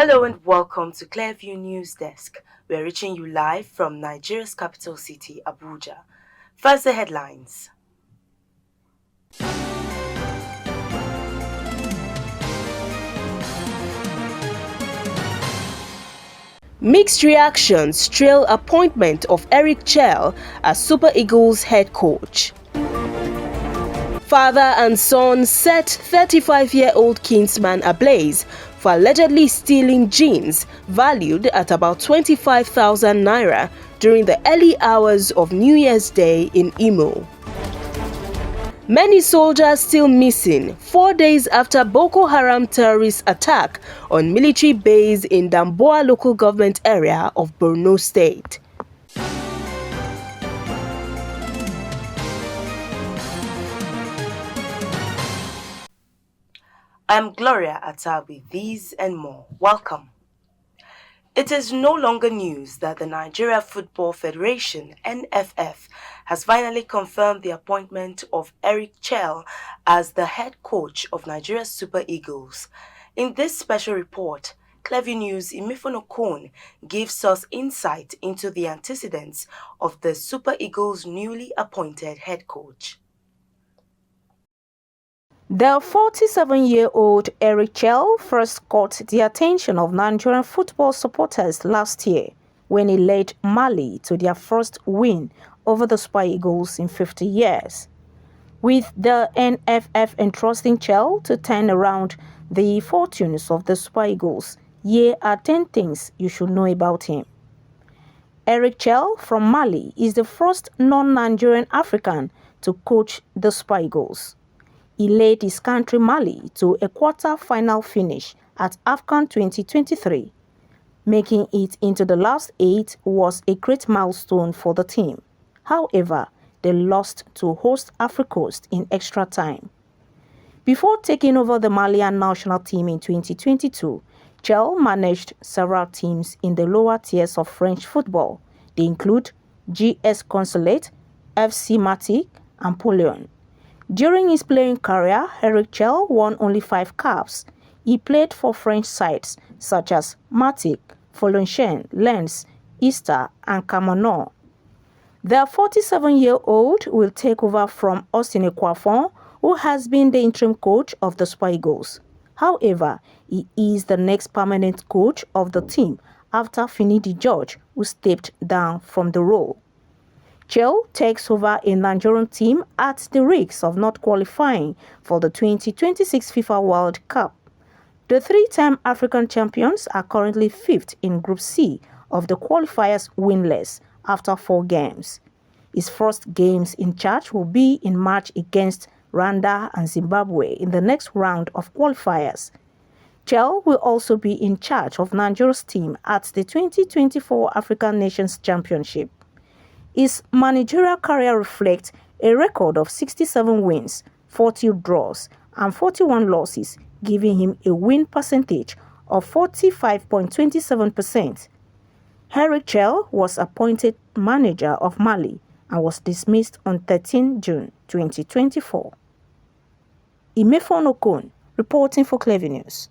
Hello and welcome to Clearview News Desk. We're reaching you live from Nigeria's capital city, Abuja. First, the headlines. Mixed reactions trail appointment of Eric Chell as Super Eagles head coach. Father and son set 35-year-old kinsman ablaze for allegedly stealing jeans valued at about 25,000 naira during the early hours of New Year's Day in Imo. Many soldiers still missing 4 days after Boko Haram terrorist attack on military base in Damboa local government area of Borno state. I'm Gloria Atta with these and more. Welcome. It is no longer news that the Nigeria Football Federation (NFF) has finally confirmed the appointment of Eric Chell as the head coach of Nigeria's Super Eagles. In this special report, Clearview News' Imifono Okon gives us insight into the antecedents of the Super Eagles' newly appointed head coach. The 47-year-old Eric Chell first caught the attention of Nigerian football supporters last year when he led Mali to their first win over the Super Eagles in 50 years. With the NFF entrusting Chell to turn around the fortunes of the Super Eagles, here are 10 things you should know about him. Eric Chell from Mali is the first non-Nigerian African to coach the Super Eagles. He led his country Mali to a quarter-final finish at AFCON 2023. Making it into the last 8 was a great milestone for the team. However, they lost to host Africoast in extra time. Before taking over the Malian national team in 2022, Chell managed several teams in the lower tiers of French football. They include GS Consulate, FC Matic, and Polion. During his playing career, Eric Chell won only 5 caps. He played for French sides such as Matic, Valenciennes, Lens, Easter, and Cameroon. The 47-year-old will take over from Austin Equafon, who has been the interim coach of the Super Eagles. However, he is the next permanent coach of the team after Finidi George, who stepped down from the role. Chell takes over a Nigerian team at the risk of not qualifying for the 2026 FIFA World Cup. The 3-time African champions are currently 5th in Group C of the qualifiers winless after 4 games. His first games in charge will be in March against Rwanda and Zimbabwe in the next round of qualifiers. Chell will also be in charge of Nigeria's team at the 2024 African Nations Championship. His managerial career reflects a record of 67 wins, 40 draws, and 41 losses, giving him a win percentage of 45.27%. Eric Chell was appointed manager of Mali and was dismissed on 13 June 2024. Imifono Okon, reporting for Clearview News.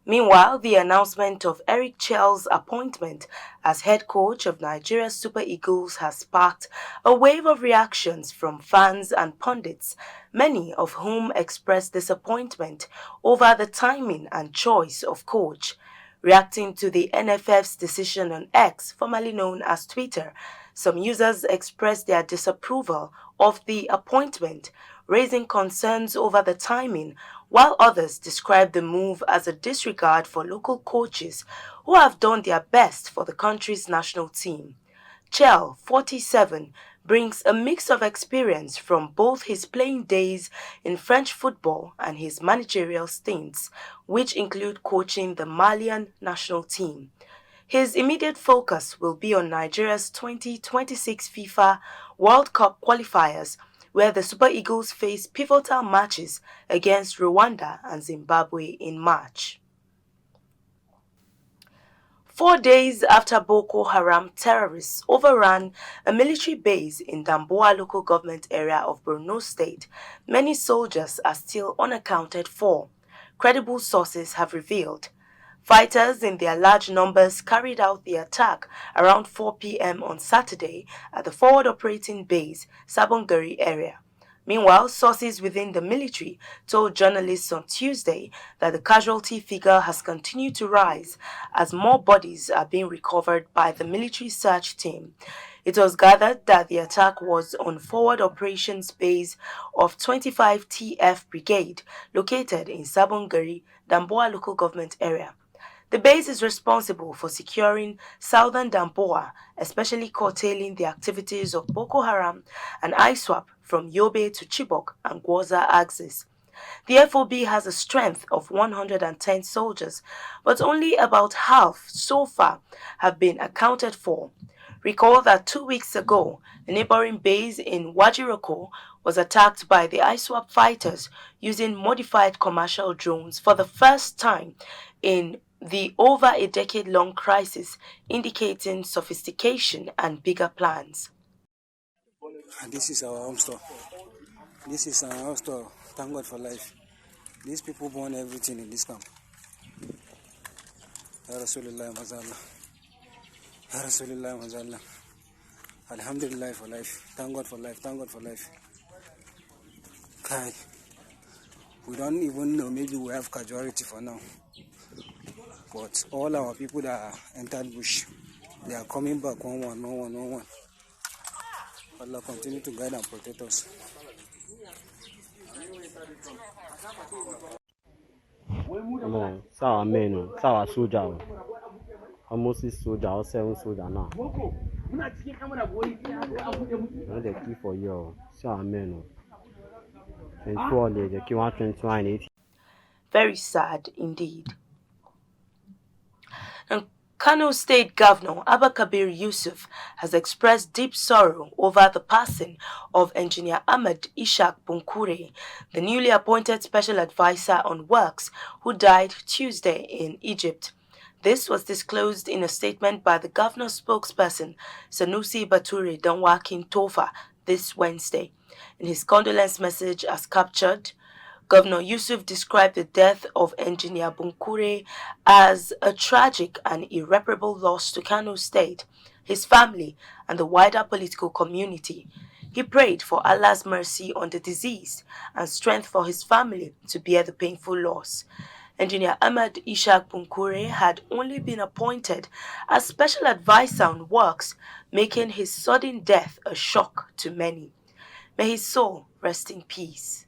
Meanwhile, the announcement of Eric Chell's appointment as head coach of Nigeria's Super Eagles has sparked a wave of reactions from fans and pundits, many of whom expressed disappointment over the timing and choice of coach. Reacting to the NFF's decision on X, formerly known as Twitter, some users expressed their disapproval of the appointment, raising concerns over the timing, while others described the move as a disregard for local coaches who have done their best for the country's national team. Chell, 47, brings a mix of experience from both his playing days in French football and his managerial stints, which include coaching the Malian national team. His immediate focus will be on Nigeria's 2026 FIFA World Cup qualifiers, where the Super Eagles face pivotal matches against Rwanda and Zimbabwe in March. 4 days after Boko Haram terrorists overran a military base in Damboa local government area of Borno state, many soldiers are still unaccounted for. credible sources have revealed. Fighters in their large numbers carried out the attack around 4 p.m. on Saturday at the forward operating base, Sabongari area. Meanwhile, sources within the military told journalists on Tuesday that the casualty figure has continued to rise as more bodies are being recovered by the military search team. It was gathered that the attack was on forward operations base of 25 TF Brigade located in Sabongari, Damboa local government area. The base is responsible for securing southern Damboa, especially curtailing the activities of Boko Haram and ISWAP from Yobe to Chibok and Gwoza axis. The FOB has a strength of 110 soldiers, but only about half so far have been accounted for. Recall that 2 weeks ago, a neighboring base in Wajiroko was attacked by the ISWAP fighters using modified commercial drones for the first time in the over a decade-long crisis, indicating sophistication and bigger plans. This is our home store. This is our home store. Thank God for life. These people born everything in this camp. Ya Rasulullah Mazallah. Ya Rasulullah Mazallah. Alhamdulillah for life. Thank God for life. Thank God for life. Kai. We don't even know, maybe we have casualty for now. But all our people that entered bush, they are coming back one. Allah continue to guide and protect us. Sawa menu, sawa soja. Almost 6 soldier or 7 soldier now. The key for you. Sawa menu. 21 days, the key 121. Very sad indeed. And Kano State Governor Abba Kabir Yusuf has expressed deep sorrow over the passing of Engineer Ahmed Ishaq Bunkure, the newly appointed Special Advisor on Works, who died Tuesday in Egypt. This was disclosed in a statement by the governor's spokesperson, Sanusi Bature Danwakin Tofa, this Wednesday. In his condolence message as captured, Governor Yusuf described the death of Engineer Bunkure as a tragic and irreparable loss to Kano State, his family, and the wider political community. He prayed for Allah's mercy on the deceased and strength for his family to bear the painful loss. Engineer Ahmed Ishaq Bunkure had only been appointed as Special Advisor on Works, making his sudden death a shock to many. May his soul rest in peace.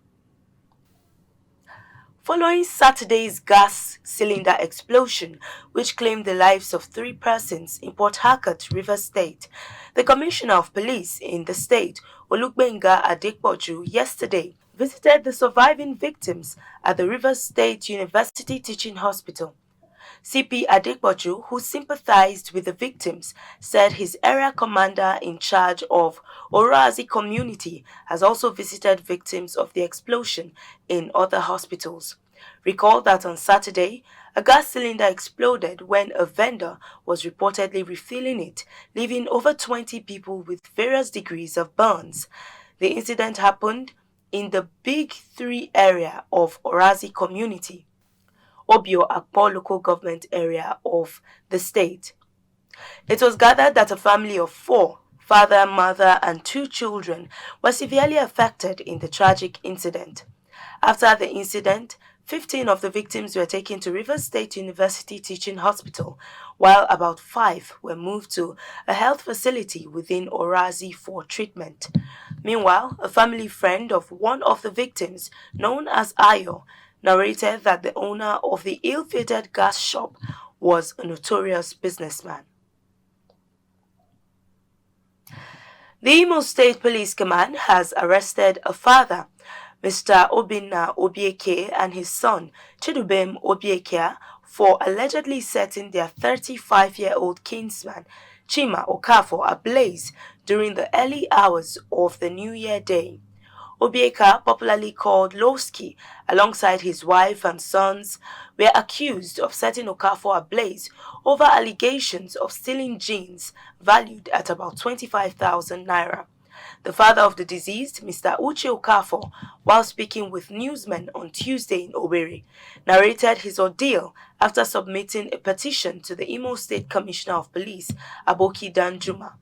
Following Saturday's gas cylinder explosion, which claimed the lives of 3 persons in Port Harcourt, Rivers State, the Commissioner of Police in the state, Olugbenga Adekboju, yesterday visited the surviving victims at the Rivers State University Teaching Hospital. CP Adekboju, who sympathized with the victims, said his area commander in charge of Orazi community has also visited victims of the explosion in other hospitals. Recall that on Saturday, a gas cylinder exploded when a vendor was reportedly refilling it, leaving over 20 people with various degrees of burns. The incident happened in the Big 3 area of Orazi community, Obio Akpo local government area of the state. It was gathered that a family of 4, father, mother, and 2 children, were severely affected in the tragic incident. After the incident, 15 of the victims were taken to Rivers State University Teaching Hospital, while about 5 were moved to a health facility within Orazi for treatment. Meanwhile, a family friend of one of the victims, known as Ayo, narrated that the owner of the ill-fated gas shop was a notorious businessman. The Imo State Police Command has arrested a father, Mr. Obinna Obieke, and his son, Chidubem Obieke, for allegedly setting their 35-year-old kinsman, Chima Okafor, ablaze during the early hours of the New Year Day. Obieka, popularly called Lowski, alongside his wife and sons, were accused of setting Okafor ablaze over allegations of stealing jeans valued at about 25,000 naira. The father of the deceased, Mr. Uche Okafor, while speaking with newsmen on Tuesday in Owerri, narrated his ordeal after submitting a petition to the Imo State Commissioner of Police, Aboki Danjuma.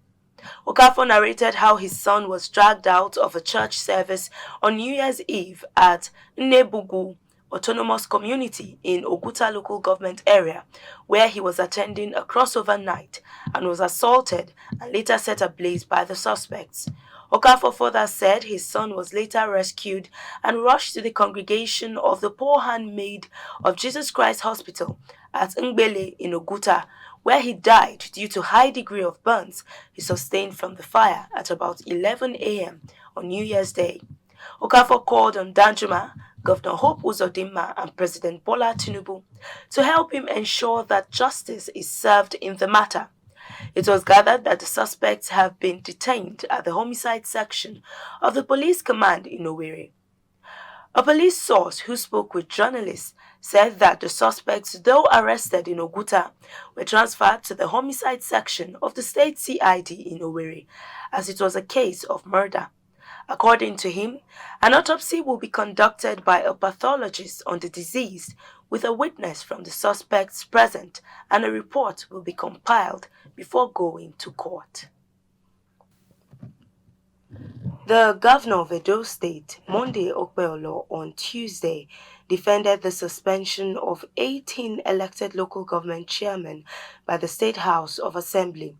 Okafor narrated how his son was dragged out of a church service on New Year's Eve at Nnebugu Autonomous Community in Oguta local government area, where he was attending a crossover night and was assaulted and later set ablaze by the suspects. Okafor further said his son was later rescued and rushed to the congregation of the Poor Handmaid of Jesus Christ Hospital at Ngbele in Oguta, where he died due to high degree of burns he sustained from the fire at about 11 a.m. on New Year's Day. Okafor called on Danjuma, Governor Hope Uzodinma, and President Bola Tinubu to help him ensure that justice is served in the matter. It was gathered that the suspects have been detained at the homicide section of the police command in Owerri. A police source who spoke with journalists said that the suspects, though arrested in Oguta, were transferred to the homicide section of the state CID in Owerri, as it was a case of murder. According to him, an autopsy will be conducted by a pathologist on the deceased with a witness from the suspects present, and a report will be compiled before going to court. The governor of Edo State, Monday Okpeolo, on Tuesday, defended the suspension of 18 elected local government chairmen by the State House of Assembly.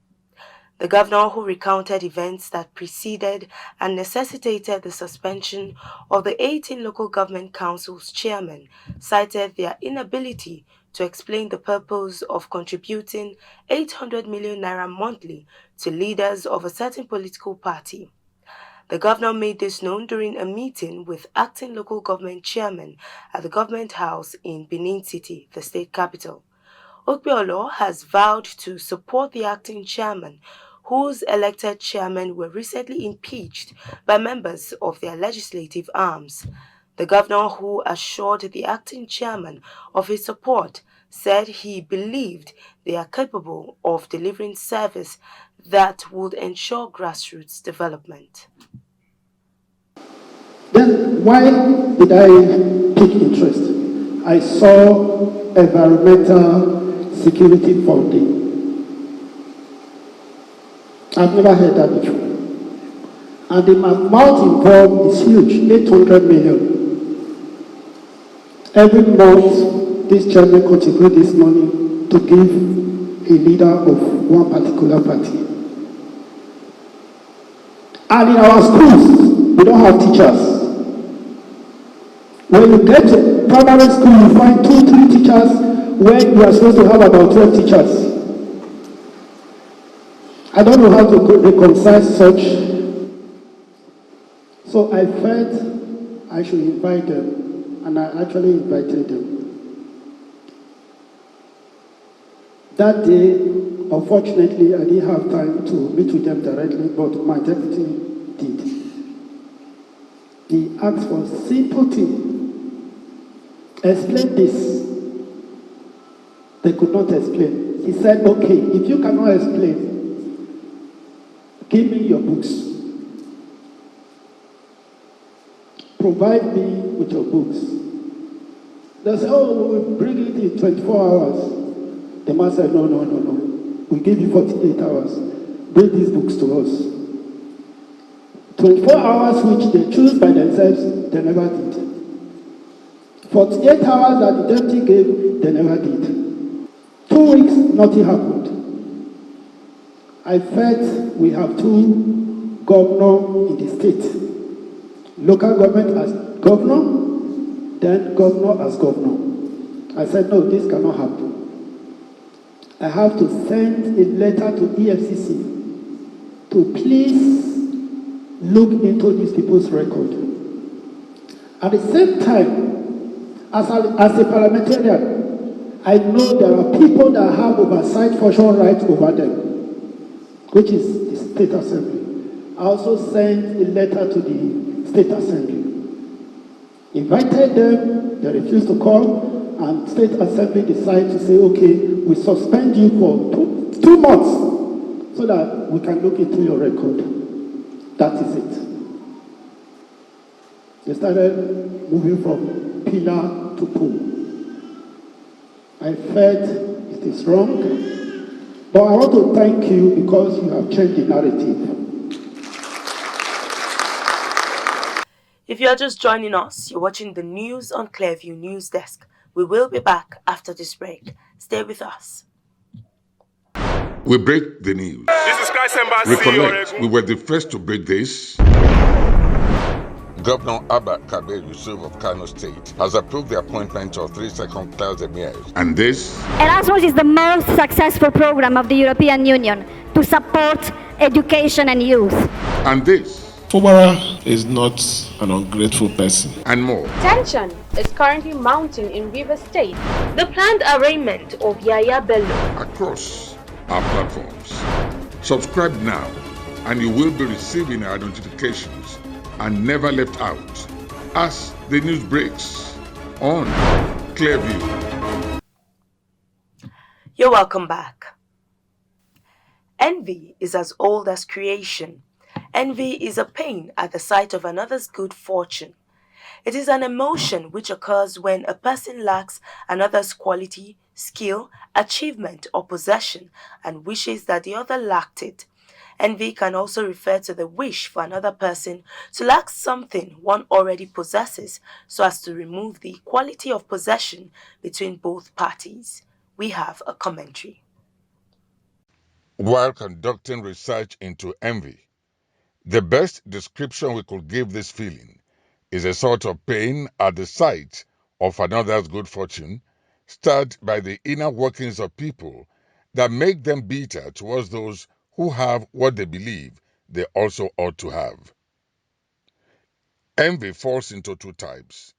The governor, who recounted events that preceded and necessitated the suspension of the 18 local government councils chairmen, cited their inability to explain the purpose of contributing 800 million naira monthly to leaders of a certain political party. The governor made this known during a meeting with acting local government chairmen at the government house in Benin City, the state capital. Okpeolo has vowed to support the acting chairman, whose elected chairmen were recently impeached by members of their legislative arms. The governor, who assured the acting chairman of his support, said he believed they are capable of delivering service that would ensure grassroots development. Then why did I take interest? I saw environmental security funding. I've never heard that before. And the amount involved is huge, 800 million. Every month, this chairman contributes this money to give a leader of one particular party. And in our schools, we don't have teachers. When you get to primary school, you find 2-3 teachers when you are supposed to have about 12 teachers. I don't know how to reconcile such. So I felt I should invite them, and I actually invited them. That day, unfortunately, I didn't have time to meet with them directly, but my deputy did. He asked for a simple thing. Explain this. They could not explain. He said, okay, if you cannot explain, give me your books. Provide me with your books. They said, oh, we'll bring it in 24 hours. The man said, no. We'll give you 48 hours. Bring these books to us. 24 hours which they choose by themselves, they never did. 48 hours that the deputy gave, they never did. 2 weeks, nothing happened. I felt we have 2 governors in the state. Local government as governor, then governor as governor. I said, no, this cannot happen. I have to send a letter to EFCC to please look into these people's record. At the same time, as a parliamentarian, I know there are people that have oversight function rights over them, which is the State Assembly. I also sent a letter to the State Assembly. Invited them, they refused to come, and State Assembly decided to say, okay, we suspend you for two months so that we can look into your record. That is it. They started moving from pillar to pole. I felt it is wrong, but I want to thank you because you have changed the narrative. If you are just joining us, you're watching the news on Clearview News Desk. We will be back after this break. Stay with us. We break the news. This is Christ Embassy. Recollect, we were the first to break this. Governor Abba Kabir Yusuf of Kano State has approved the appointment of 3 second-class emirs. And this? Erasmus is the most successful program of the European Union to support education and youth. And this? Fubara is not an ungrateful person. And more. Tension is currently mounting in Rivers State. The planned arraignment of Yaya Bello. Across our platforms. Subscribe now and you will be receiving our notifications and never left out as the news breaks on Clearview. You're welcome back. Envy is as old as creation. Envy is a pain at the sight of another's good fortune. It is an emotion which occurs when a person lacks another's quality, skill, achievement, or possession and wishes that the other lacked it. Envy can also refer to the wish for another person to lack something one already possesses so as to remove the equality of possession between both parties. We have a commentary. While conducting research into envy, the best description we could give this feeling is a sort of pain at the sight of another's good fortune, stirred by the inner workings of people that make them bitter towards those who have what they believe they also ought to have. Envy falls into two types,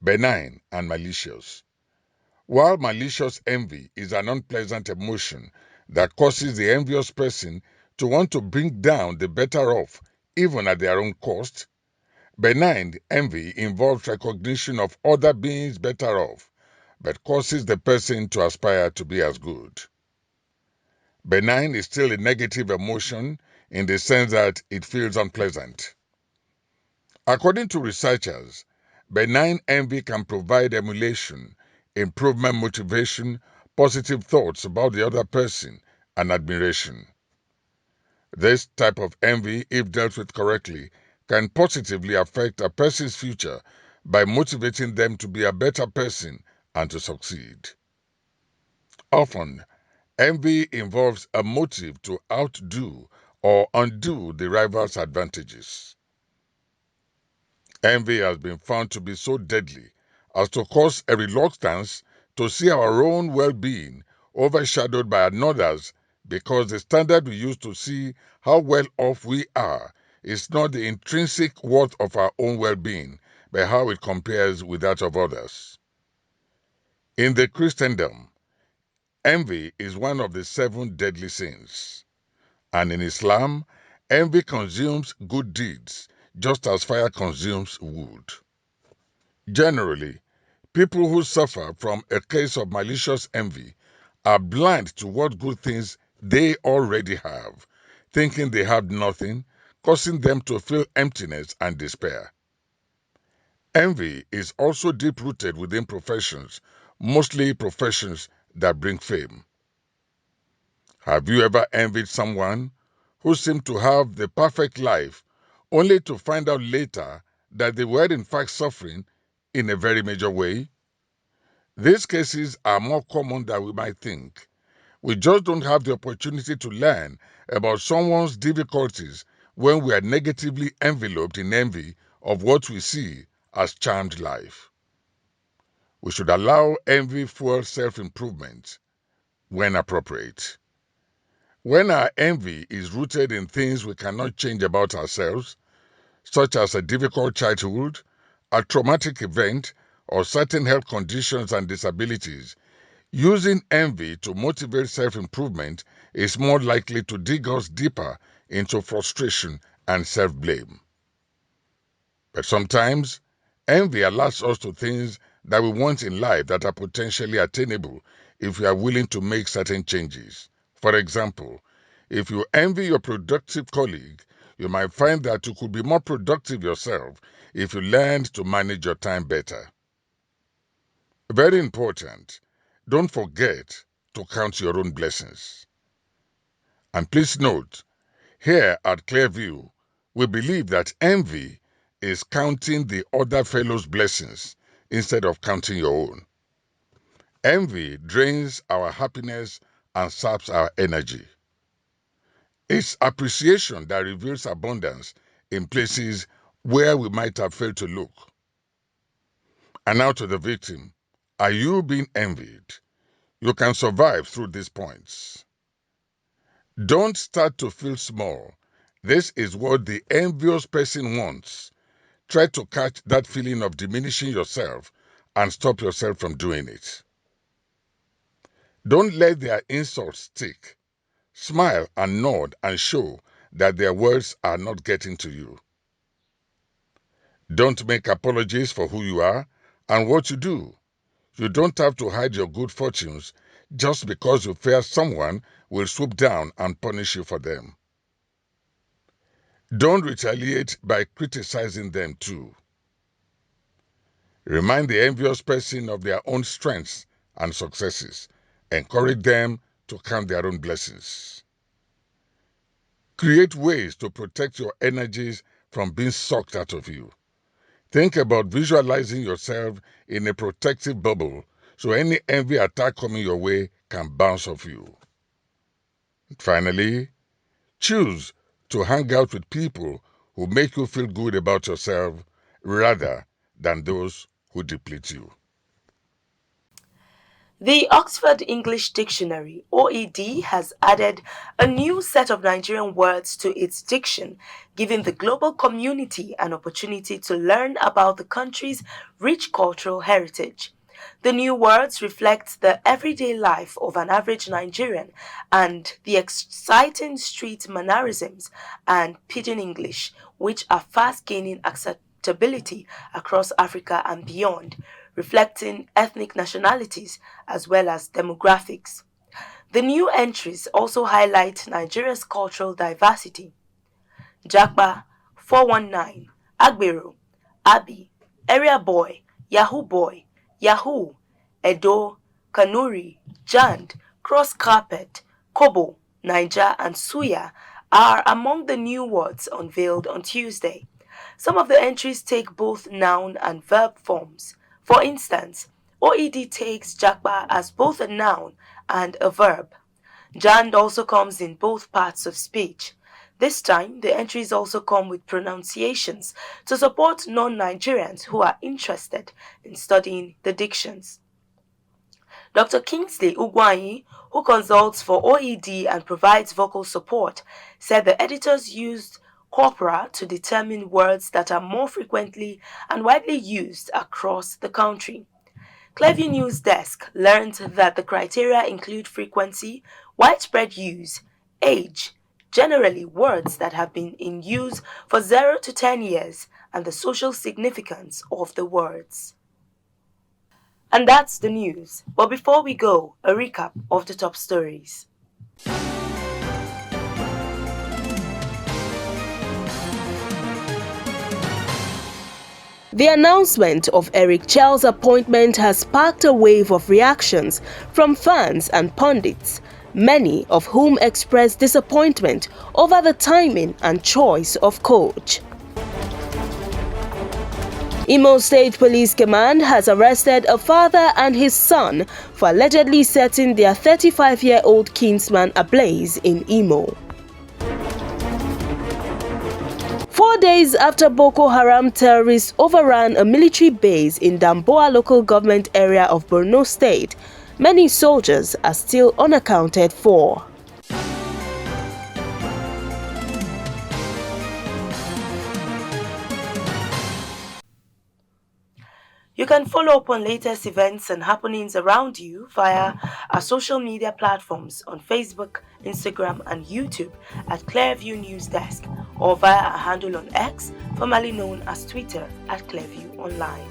benign and malicious. While malicious envy is an unpleasant emotion that causes the envious person to want to bring down the better off even at their own cost, benign envy involves recognition of other beings better off, but causes the person to aspire to be as good. Benign is still a negative emotion in the sense that it feels unpleasant. According to researchers, benign envy can provide emulation, improvement motivation, positive thoughts about the other person, and admiration. This type of envy, if dealt with correctly, can positively affect a person's future by motivating them to be a better person and to succeed. Often, envy involves a motive to outdo or undo the rival's advantages. Envy has been found to be so deadly as to cause a reluctance to see our own well-being overshadowed by another's because the standard we use to see how well off we are is not the intrinsic worth of our own well-being, but how it compares with that of others. In the Christendom, envy is one of the 7 deadly sins. And in Islam, envy consumes good deeds, just as fire consumes wood. Generally, people who suffer from a case of malicious envy are blind to what good things they already have, thinking they have nothing, causing them to feel emptiness and despair. Envy is also deep-rooted within professions, mostly professions that bring fame. Have you ever envied someone who seemed to have the perfect life, only to find out later that they were in fact suffering in a very major way? These cases are more common than we might think. We just don't have the opportunity to learn about someone's difficulties when we are negatively enveloped in envy of what we see as charmed life. We should allow envy fuel self-improvement when appropriate. When our envy is rooted in things we cannot change about ourselves, such as a difficult childhood, a traumatic event, or certain health conditions and disabilities, using envy to motivate self-improvement is more likely to dig us deeper into frustration and self-blame. But sometimes, envy alerts us to things that we want in life that are potentially attainable if we are willing to make certain changes. For example, if you envy your productive colleague, you might find that you could be more productive yourself if you learned to manage your time better. Very important, don't forget to count your own blessings. And please note, here at Clearview, we believe that envy is counting the other fellow's blessings instead of counting your own. Envy drains our happiness and saps our energy. It's appreciation that reveals abundance in places where we might have failed to look. And now to the victim. Are you being envied? You can survive through these points. Don't start to feel small. This is what the envious person wants. Try to catch that feeling of diminishing yourself and stop yourself from doing it. Don't let their insults stick. Smile and nod and show that their words are not getting to you. Don't make apologies for who you are and what you do. You don't have to hide your good fortunes just because you fear someone will swoop down and punish you for them. Don't retaliate by criticizing them too. Remind the envious person of their own strengths and successes. Encourage them to count their own blessings. Create ways to protect your energies from being sucked out of you. Think about visualizing yourself in a protective bubble so any envy attack coming your way can bounce off you. Finally, choose to hang out with people who make you feel good about yourself rather than those who deplete you. The Oxford English Dictionary, OED, has added a new set of Nigerian words to its diction, giving the global community an opportunity to learn about the country's rich cultural heritage. The new words reflect the everyday life of an average Nigerian and the exciting street mannerisms and pidgin English, which are fast gaining acceptability across Africa and beyond, reflecting ethnic nationalities as well as demographics. The new entries also highlight Nigeria's cultural diversity. Jakba, 419, Agbero, Abi, Area Boy, Yahoo, Edo, Kanuri, Jand, Cross Carpet, Kobo, Naija, and Suya are among the new words unveiled on Tuesday. Some of the entries take both noun and verb forms. For instance, OED takes Jakba as both a noun and a verb. Jand also comes in both parts of speech. This time, the entries also come with pronunciations to support non-Nigerians who are interested in studying the dictions. Dr. Kingsley Ugwanyi, who consults for OED and provides vocal support, said the editors used corpora to determine words that are more frequently and widely used across the country. Clearview News Desk learned that the criteria include frequency, widespread use, age, generally words that have been in use for 0 to 10 years, and the social significance of the words. And that's the news. But before we go, a recap of the top stories. The announcement of Eric Chell's appointment has sparked a wave of reactions from fans and pundits, many of whom expressed disappointment over the timing and choice of coach. Imo State Police Command has arrested a father and his son for allegedly setting their 35-year-old kinsman ablaze in Imo. 4 days after Boko Haram terrorists overran a military base in Damboa local government area of Borno State, many soldiers are still unaccounted for. You can follow up on latest events and happenings around you via our social media platforms on Facebook, Instagram, and YouTube at Clearview News Desk, or via our handle on X, formerly known as Twitter, at Clearview Online.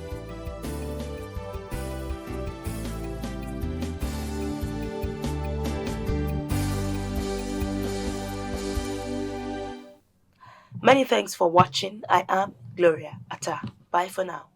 Many thanks for watching. I am Gloria Atta. Bye for now.